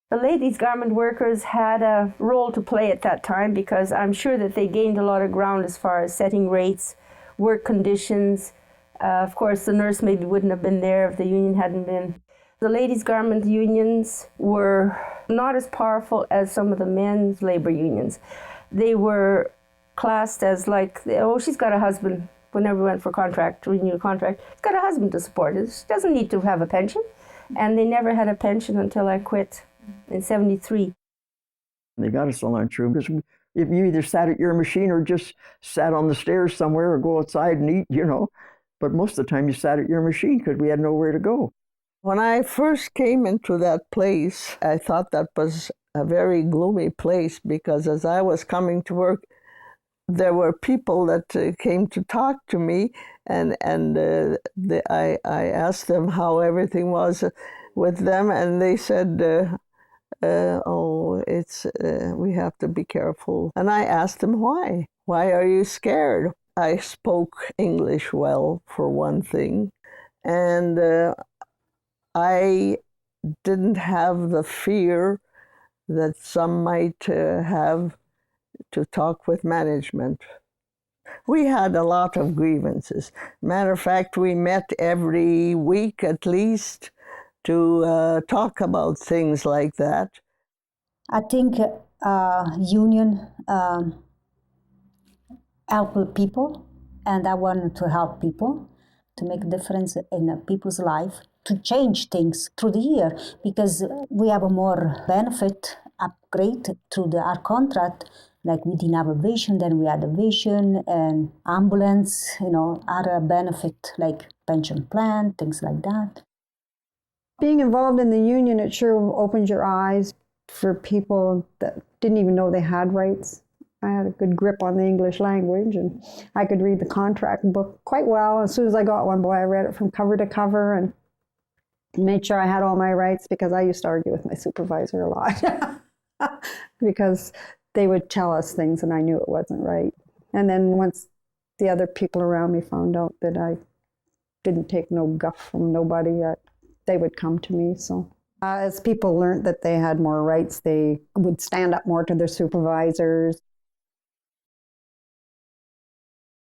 The ladies' garment workers had a role to play at that time because I'm sure that they gained a lot of ground as far as setting rates, work conditions. Of course, the nurse maybe wouldn't have been there if the union hadn't been. The ladies' garment unions were not as powerful as some of the men's labor unions. They were classed as like, oh, she's got a husband. Whenever we went for renew a contract, she's got a husband to support her. She doesn't need to have a pension. And they never had a pension until I quit in 73. They got us a lunchroom because if you either sat at your machine or just sat on the stairs somewhere or go outside and eat, But most of the time you sat at your machine because we had nowhere to go. When I first came into that place, I thought that was a very gloomy place because as I was coming to work, there were people that came to talk to me, and I asked them how everything was with them, and they said, we have to be careful. And I asked them why. Why are you scared? I spoke English well, for one thing, and I didn't have the fear that some might have to talk with management. We had a lot of grievances. Matter of fact, we met every week at least to talk about things like that. I think union help people, and I wanted to help people, to make a difference in people's life, to change things through the year, because we have a more benefit upgrade through our contract. Like we didn't have a vision, then we had a vision and ambulance, other benefit like pension plan, things like that. Being involved in the union, it sure opened your eyes for people that didn't even know they had rights. I had a good grip on the English language, and I could read the contract book quite well. As soon as I got one, boy, I read it from cover to cover and made sure I had all my rights, because I used to argue with my supervisor a lot because they would tell us things and I knew it wasn't right. And then once the other people around me found out that I didn't take no guff from nobody, they would come to me. So as people learned that they had more rights, they would stand up more to their supervisors.